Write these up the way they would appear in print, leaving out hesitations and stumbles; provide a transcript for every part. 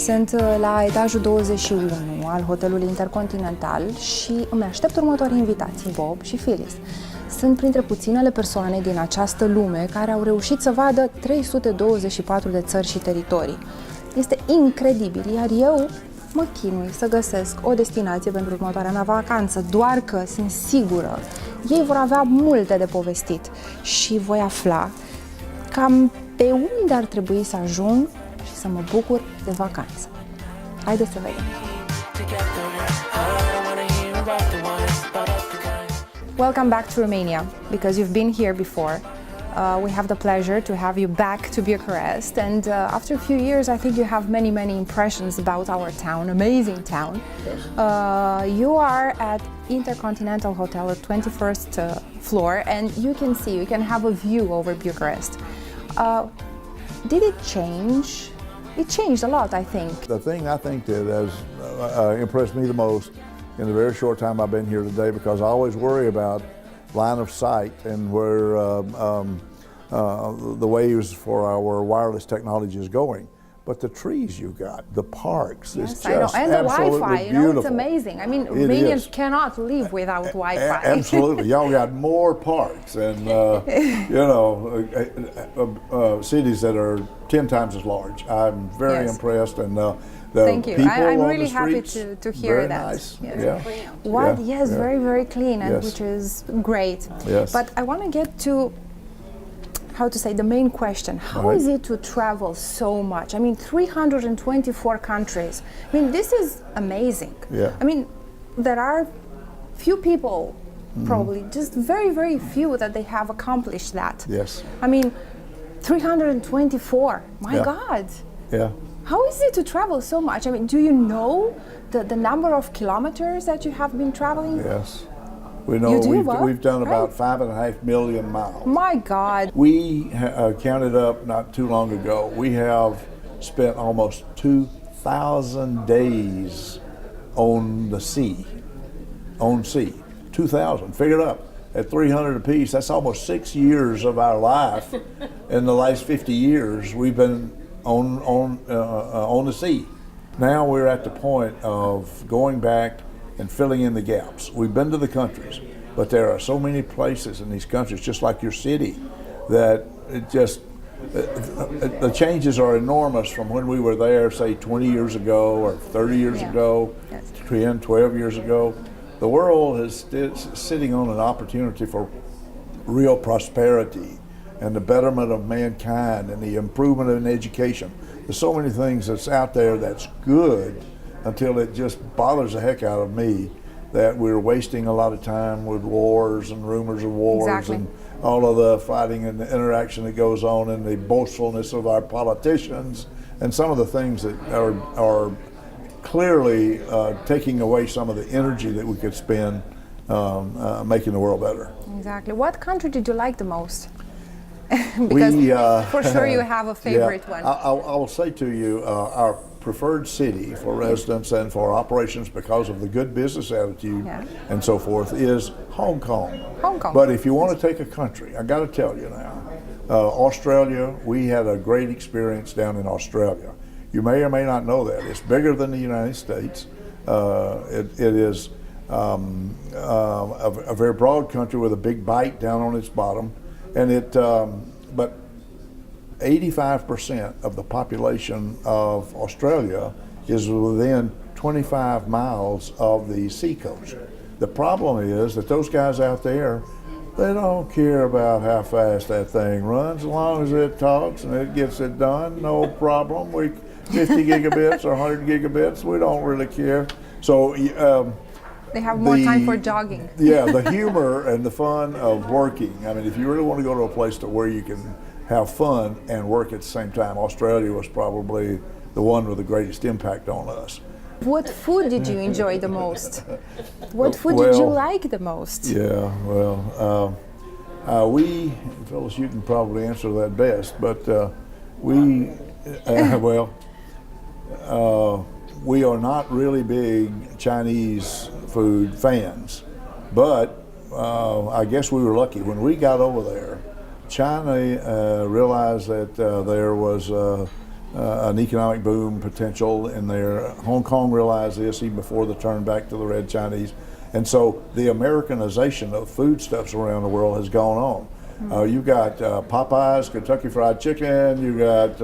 Sunt la etajul 21 al hotelului Intercontinental și îmi aștept următorii invitații, Bob și Phillis. Sunt printre puținele persoane din această lume care au reușit să vadă 324 de țări și teritorii. Este incredibil, iar eu mă chinui să găsesc o destinație pentru următoarea mea vacanță, doar că sunt sigură ei vor avea multe de povestit și voi afla cam pe unde ar trebui să ajung și să mă bucur de vacanță. Haideți să vedem! Welcome back to Romania, because you've been here before. We have the pleasure to have you back to Bucharest, and after a few years I think you have many impressions about our town, amazing town. You are at Intercontinental Hotel at 21st floor, and you can have a view over Bucharest. Did it change? It changed a lot, I think. The thing I think that has impressed me the most in the very short time I've been here today, because I always worry about line of sight and where the waves for our wireless technology is going. But the trees you got, the parks, yes, it's just I know. And the Wi-Fi, beautiful. you know, it's amazing. I mean, Romanians cannot live without Wi-Fi. Absolutely. Y'all got more parks and, cities that are 10 times as large. I'm very impressed, and the Thank you. people I'm on really the happy streets, to hear very that. Nice. Yes. Yeah. Yes, very clean, and which is great. Yes. But I want to get to, how to say, the main question. How is it to travel so much? I mean, 324 countries. I mean, this is amazing. Yeah. I mean, there are few people, probably, just very few that they have accomplished that. Yes. I mean, 324, my God. Yeah. How is it to travel so much? I mean, do you know the number of kilometers that you have been traveling? Yes. We know we've done about 5.5 million miles. My God. We counted up not too long ago. We have spent almost 2,000 days on the sea. 2,000. Figure it up. At 300 apiece, that's almost 6 years of our life. In the last 50 years, we've been on the sea. Now we're at the point of going back and filling in the gaps. We've been to the countries, but there are so many places in these countries, just like your city, that the changes are enormous from when we were there, say 20 years ago or 30 years ago, 10, 12 years ago. The world is sitting on an opportunity for real prosperity and the betterment of mankind and the improvement in education. There's so many things that's out there that's good, until it just bothers the heck out of me that we're wasting a lot of time with wars and rumors of wars and all of the fighting and the interaction that goes on, and the boastfulness of our politicians, and some of the things that are clearly taking away some of the energy that we could spend making the world better. Exactly. What country did you like the most? Because for sure you have a favorite one. I will say to you, our preferred city for residents and for operations, because of the good business attitude and so forth, is Hong Kong. Hong Kong. But if you want to take a country, I got to tell you now, Australia, we had a great experience down in Australia. You may or may not know that. It's bigger than the United States. It is a very broad country with a big bite down on its bottom. And but 85% of the population of Australia is within 25 miles of the seacoast. The problem is that those guys out there, they don't care about how fast that thing runs, as long as it talks and it gets it done, no problem. 50 gigabits or 100 gigabits, we don't really care. So they have more time for jogging. Yeah, the humor and the fun of working. I mean, if you really want to go to a place where you can have fun and work at the same time, Australia was probably the one with the greatest impact on us. What food did you enjoy the most? What food did you like the most? Yeah, well, Phyllis, you can probably answer that best, but we are not really big Chinese food fans, but I guess we were lucky. When we got over there, China realized that there was an economic boom potential in there. Hong Kong realized this even before the turn back to the Red Chinese. And so the Americanization of foodstuffs around the world has gone on. You've got Popeyes, Kentucky Fried Chicken, you've got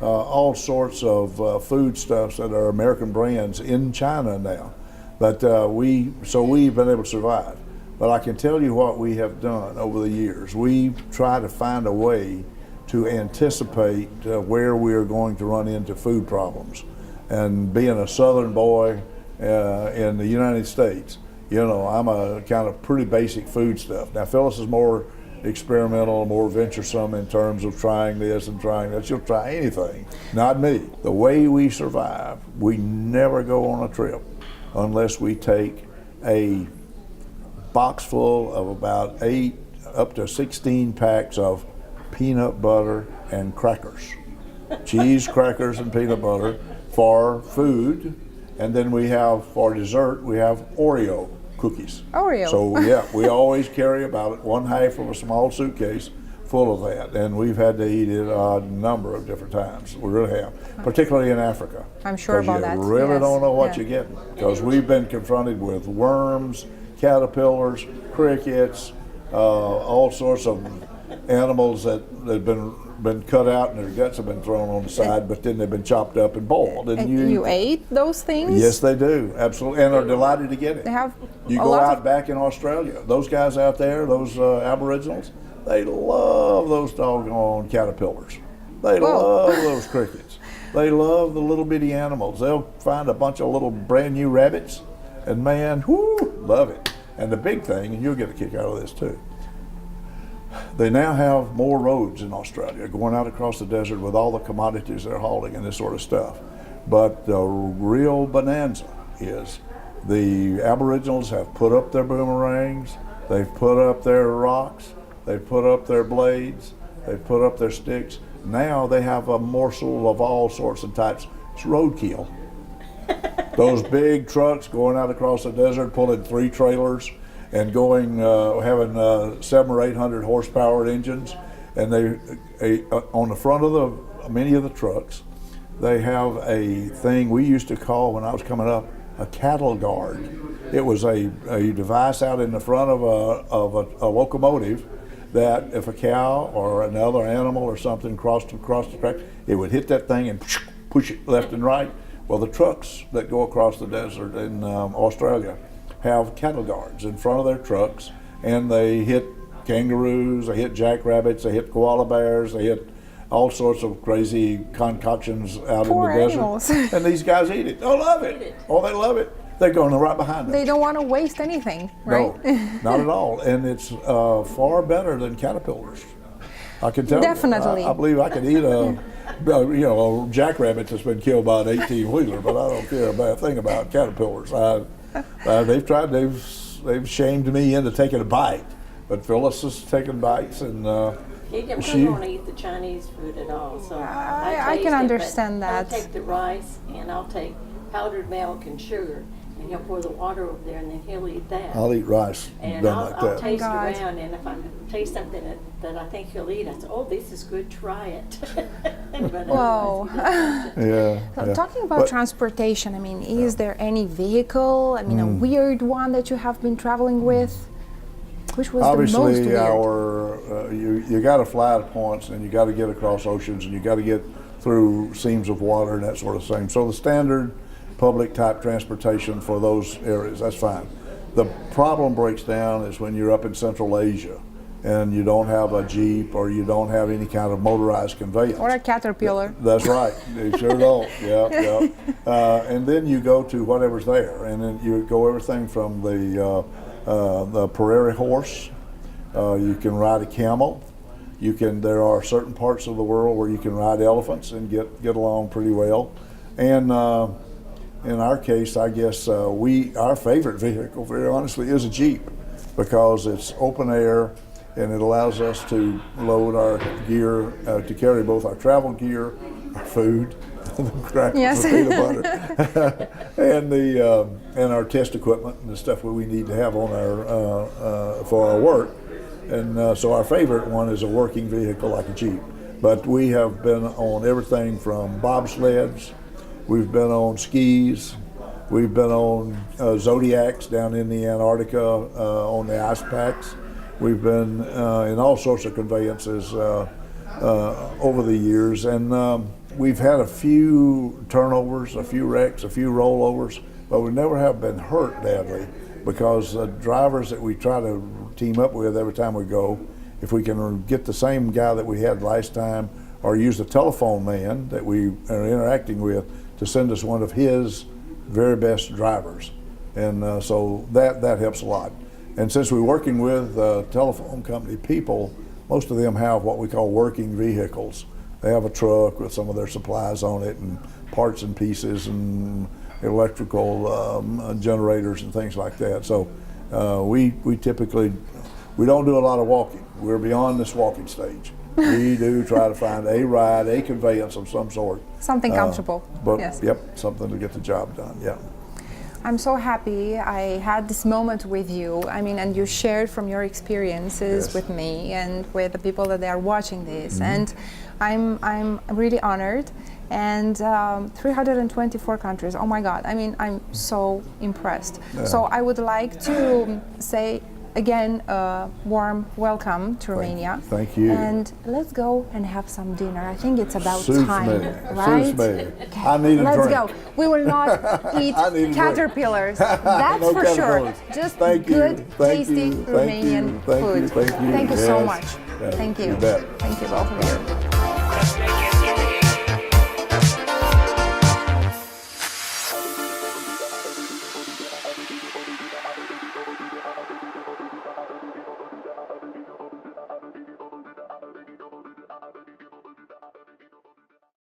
all sorts of foodstuffs that are American brands in China now. But we've been able to survive. But I can tell you what we have done over the years. We try to find a way to anticipate where we are going to run into food problems. And being a Southern boy in the United States, you know, I'm a kind of pretty basic food stuff. Now Phyllis is more experimental, more venturesome in terms of trying this and trying that. She'll try anything, not me. The way we survive, we never go on a trip unless we take a box full of about 8 up to 16 packs of peanut butter and crackers. Cheese, crackers, and peanut butter for food. And then we have, for dessert, we have Oreo cookies. Oreo. So yeah, we always carry about 1/2 of a small suitcase full of that. And we've had to eat it a number of different times. We really have, particularly in Africa. I'm sure about that. You really yes. don't know what you're getting. Because we've been confronted with worms, caterpillars, crickets, all sorts of animals that have been cut out and their guts have been thrown on the side, but then they've been chopped up and boiled. And you ate those things? Yes, they do, absolutely, and are delighted to get it. They have you go out back in Australia, those guys out there, those Aboriginals, they love those doggone caterpillars. They love those crickets. They love the little bitty animals. They'll find a bunch of little brand new rabbits, and man, whoo, love it. And the big thing, and you'll get a kick out of this too, they now have more roads in Australia going out across the desert with all the commodities they're hauling and this sort of stuff. But the real bonanza is the Aboriginals have put up their boomerangs, they've put up their rocks, they've put up their blades, they've put up their sticks. Now they have a morsel of all sorts and types. It's roadkill. Those big trucks going out across the desert, pulling 3 trailers and going, having 700 or 800 horsepower engines, and on the front of many of the trucks, they have a thing we used to call, when I was coming up, a cattle guard. It was a device out in the front of a locomotive that if a cow or another animal or something crossed across the track, it would hit that thing and push it left and right. Well, the trucks that go across the desert in Australia have cattle guards in front of their trucks, and they hit kangaroos, they hit jackrabbits, they hit koala bears, they hit all sorts of crazy concoctions out Poor in the animals. desert. And these guys eat it. Oh, love it. Oh, they love it. They're going right behind them. They don't want to waste anything, right? No, not at all. And it's far better than caterpillars. I can tell. Definitely. I believe I could eat a jackrabbit that's been killed by an 18-wheeler, but I don't care a thing about caterpillars. They've shamed me into taking a bite, but Phyllis has taken bites, and He don't eat the Chinese food at all, so I can understand that. I'll take the rice and I'll take powdered milk and sugar, and he'll pour the water over there, and then he'll eat that. I'll eat rice And done I'll like that. taste God. around, and if I taste something that I think he'll eat, I say, "Oh, this is good. Try it." But Whoa. Yeah. Talking about transportation, I mean, is there any vehicle, I mean, a weird one that you have been traveling with? Which was Obviously, the most weird? you got to fly to points, and you got to get across oceans, and you got to get through seams of water and that sort of thing. So the standard public type transportation for those areas, that's fine. The problem breaks down is when you're up in Central Asia and you don't have a Jeep or you don't have any kind of motorized conveyance. Or a caterpillar. That's right. They sure don't. Yeah. And then you go to whatever's there, and then you go everything from the prairie horse. You can ride a camel. There are certain parts of the world where you can ride elephants and get along pretty well. And in our case, I guess our favorite vehicle, very honestly, is a Jeep, because it's open air and it allows us to load our gear, to carry both our travel gear, our food, the crackers, the peanut butter, and our test equipment and the stuff that we need to have on for our work. And so our favorite one is a working vehicle like a Jeep. But we have been on everything from bobsleds, we've been on skis, we've been on zodiacs down in the Antarctica on the ice packs. We've been in all sorts of conveyances over the years, and we've had a few turnovers, a few wrecks, a few rollovers, but we never have been hurt badly because the drivers that we try to team up with every time we go, if we can get the same guy that we had last time or use the telephone man that we are interacting with to send us one of his very best drivers. And so that helps a lot. And since we're working with telephone company people, most of them have what we call working vehicles. They have a truck with some of their supplies on it and parts and pieces and electrical generators and things like that. So we typically, we don't do a lot of walking. We're beyond this walking stage. We do try to find a ride, a conveyance of some sort. Something comfortable. But yes. Yep, something to get the job done, yeah. I'm so happy I had this moment with you. I mean, and you shared from your experiences Yes. with me and with the people that they are watching this. And I'm really honored. And 324 countries, oh my God, I mean, I'm so impressed. Yeah. So I would like to say again, a warm welcome to Romania. Thank you. And let's go and have some dinner. I think it's about Suits time, me. right? Suits me. Okay, I need a let's drink. go. We will not eat I need a drink. caterpillars. That's No for sure. caterpillars. Just Thank you. good, Thank tasty you. Thank Romanian you. Thank food. you. Thank you. Thank you so Yes. much. Yeah, Thank you. you bet. Thank you both of you.